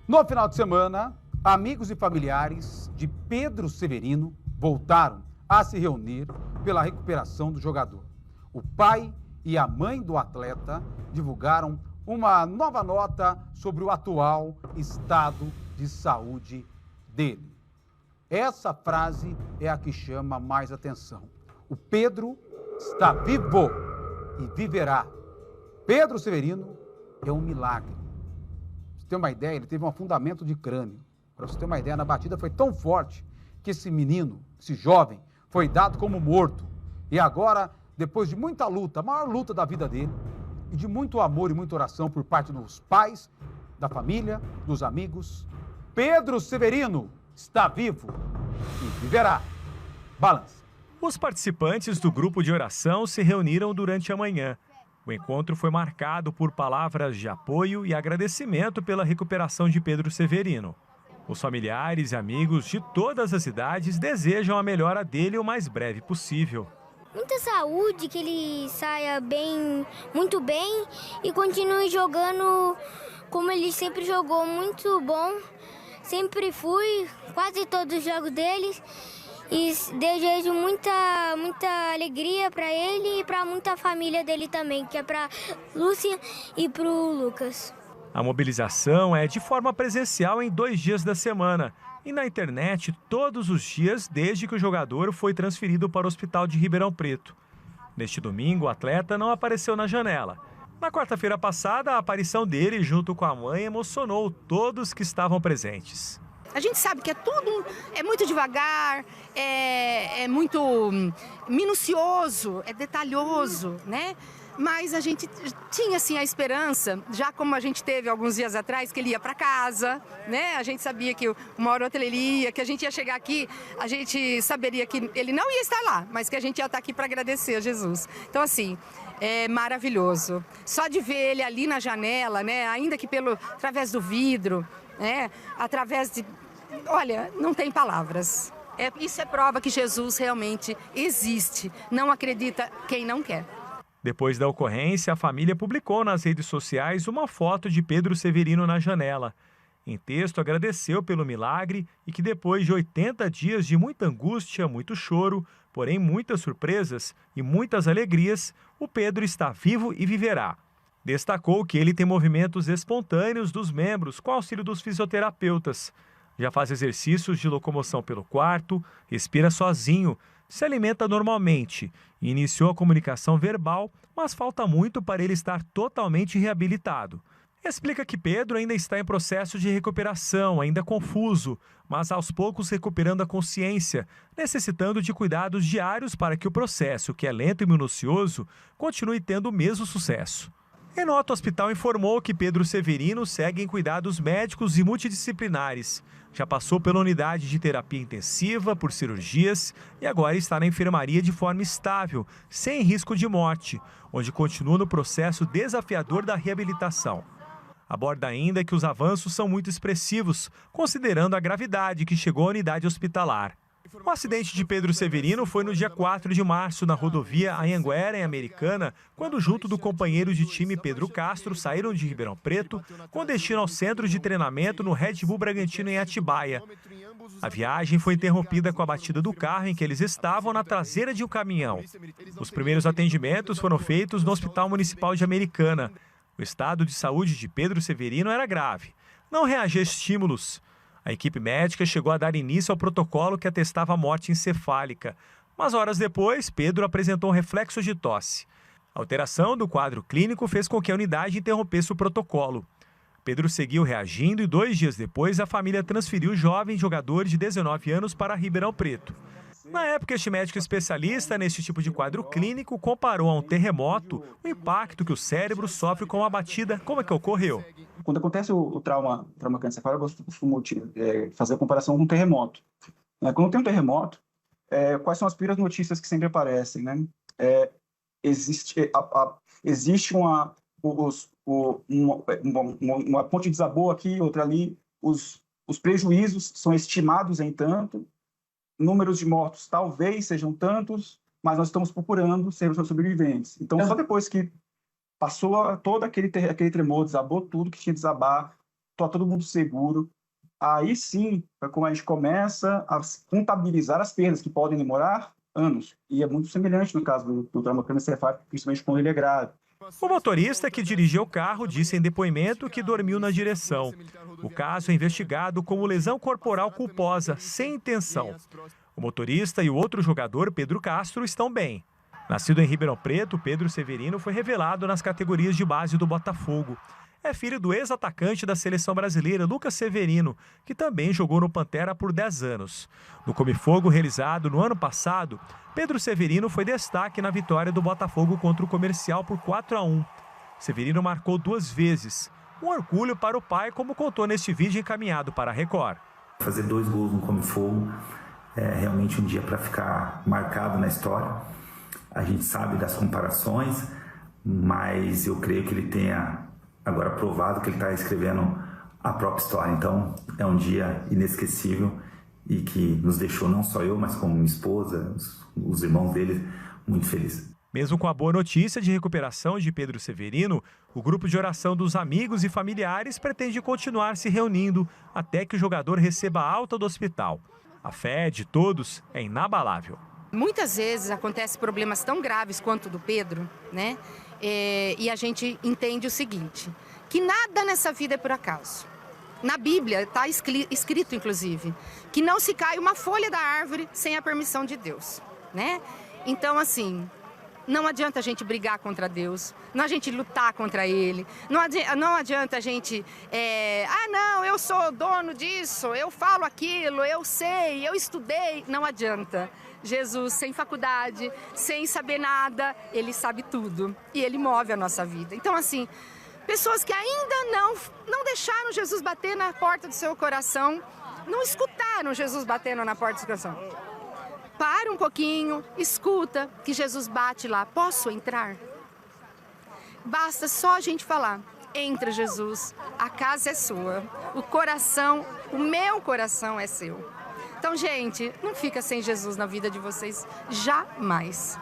No final de semana, amigos e familiares de Pedro Severino voltaram a se reunir pela recuperação do jogador. O pai e a mãe do atleta divulgaram uma nova nota sobre o atual estado de saúde dele. Essa frase é a que chama mais atenção. O Pedro está vivo e viverá. Pedro Severino é um milagre. Pra você ter uma ideia, ele teve um afundamento de crânio. Para você ter uma ideia, na batida foi tão forte que esse menino, esse jovem, foi dado como morto. E agora, depois de muita luta, a maior luta da vida dele, e de muito amor e muita oração por parte dos pais, da família, dos amigos, Pedro Severino está vivo e viverá. Balança. Os participantes do grupo de oração se reuniram durante a manhã. O encontro foi marcado por palavras de apoio e agradecimento pela recuperação de Pedro Severino. Os familiares e amigos de todas as idades desejam a melhora dele o mais breve possível. Muita saúde, que ele saia bem, muito bem e continue jogando como ele sempre jogou, muito bom. Sempre fui, quase todos os jogos dele. E desejo muita alegria para ele e para muita família dele também, que é para Lúcia e para o Lucas. A mobilização é de forma presencial em 2 dias da semana e na internet todos os dias desde que o jogador foi transferido para o hospital de Ribeirão Preto. Neste domingo, o atleta não apareceu na janela. Na quarta-feira passada, a aparição dele junto com a mãe emocionou todos que estavam presentes. A gente sabe que é muito devagar, é muito minucioso, é detalhoso, né? Mas a gente tinha, assim, a esperança, já como a gente teve alguns dias atrás, que ele ia para casa, né? A gente sabia que uma hora ou outra ele ia, que a gente ia chegar aqui, a gente saberia que ele não ia estar lá, mas que a gente ia estar aqui para agradecer a Jesus. Então, assim, é maravilhoso. Só de ver ele ali na janela, né? Ainda que através do vidro, né? Através de... Olha, não tem palavras. Isso é prova que Jesus realmente existe. Não acredita quem não quer. Depois da ocorrência, a família publicou nas redes sociais uma foto de Pedro Severino na janela. Em texto, agradeceu pelo milagre e que depois de 80 dias de muita angústia, muito choro, porém muitas surpresas e muitas alegrias, o Pedro está vivo e viverá. Destacou que ele tem movimentos espontâneos dos membros com auxílio dos fisioterapeutas. Já faz exercícios de locomoção pelo quarto, respira sozinho, se alimenta normalmente e iniciou a comunicação verbal, mas falta muito para ele estar totalmente reabilitado. Explica que Pedro ainda está em processo de recuperação, ainda confuso, mas aos poucos recuperando a consciência, necessitando de cuidados diários para que o processo, que é lento e minucioso, continue tendo o mesmo sucesso. Em nota, o hospital informou que Pedro Severino segue em cuidados médicos e multidisciplinares. Já passou pela unidade de terapia intensiva, por cirurgias e agora está na enfermaria de forma estável, sem risco de morte, onde continua no processo desafiador da reabilitação. Aborda ainda que os avanços são muito expressivos, considerando a gravidade que chegou à unidade hospitalar. O acidente de Pedro Severino foi no dia 4 de março, na rodovia Anhanguera, em Americana, quando junto do companheiro de time Pedro Castro saíram de Ribeirão Preto com destino ao centro de treinamento no Red Bull Bragantino em Atibaia. A viagem foi interrompida com a batida do carro em que eles estavam na traseira de um caminhão. Os primeiros atendimentos foram feitos no Hospital Municipal de Americana. O estado de saúde de Pedro Severino era grave. Não reagia a estímulos. A equipe médica chegou a dar início ao protocolo que atestava a morte encefálica, mas horas depois, Pedro apresentou um reflexo de tosse. A alteração do quadro clínico fez com que a unidade interrompesse o protocolo. Pedro seguiu reagindo e 2 dias depois a família transferiu o jovem jogador de 19 anos para Ribeirão Preto. Na época, este médico especialista neste tipo de quadro clínico comparou a um terremoto o impacto que o cérebro sofre com a batida. Como é que ocorreu? Quando acontece o trauma crânioencefálico, eu costumo fazer a comparação com um terremoto. Quando tem um terremoto, quais são as primeiras notícias que sempre aparecem, né? Existe uma ponte desabou aqui, outra ali, os prejuízos são estimados em tanto, números de mortos talvez sejam tantos, mas nós estamos procurando ser sobreviventes. Então, só depois que passou todo aquele tremor, desabou tudo que tinha que desabar, está todo mundo seguro. Aí sim, é como a gente começa a contabilizar as perdas, que podem demorar anos. E é muito semelhante no caso do trauma crânioencefálico, principalmente quando ele é grave. O motorista que dirigia o carro disse em depoimento que dormiu na direção. O caso é investigado como lesão corporal culposa, sem intenção. O motorista e o outro jogador, Pedro Castro, estão bem. Nascido em Ribeirão Preto, Pedro Severino foi revelado nas categorias de base do Botafogo. É filho do ex-atacante da seleção brasileira, Lucas Severino, que também jogou no Pantera por 10 anos. No Come Fogo realizado no ano passado, Pedro Severino foi destaque na vitória do Botafogo contra o Comercial por 4-1. Severino marcou 2 vezes. Um orgulho para o pai, como contou neste vídeo encaminhado para a Record. Fazer 2 gols no Come Fogo é realmente um dia para ficar marcado na história. A gente sabe das comparações, mas eu creio que ele tenha agora provado que ele está escrevendo a própria história. Então, é um dia inesquecível e que nos deixou, não só eu, mas como minha esposa, os irmãos dele, muito felizes. Mesmo com a boa notícia de recuperação de Pedro Severino, o grupo de oração dos amigos e familiares pretende continuar se reunindo até que o jogador receba alta do hospital. A fé de todos é inabalável. Muitas vezes acontecem problemas tão graves quanto o do Pedro, né? E a gente entende o seguinte, que nada nessa vida é por acaso. Na Bíblia está escrito, inclusive, que não se cai uma folha da árvore sem a permissão de Deus, né? Então, assim, não adianta a gente brigar contra Deus, não adianta a gente lutar contra Ele, não adianta a gente, não, eu sou dono disso, eu falo aquilo, eu sei, eu estudei, não adianta. Jesus, sem faculdade, sem saber nada, Ele sabe tudo e Ele move a nossa vida. Então, assim, pessoas que ainda não deixaram Jesus bater na porta do seu coração, não escutaram Jesus batendo na porta do seu coração. Para um pouquinho, escuta que Jesus bate lá. Posso entrar? Basta só a gente falar. Entra, Jesus, a casa é sua, o coração, o meu coração é seu. Então, gente, não fica sem Jesus na vida de vocês jamais.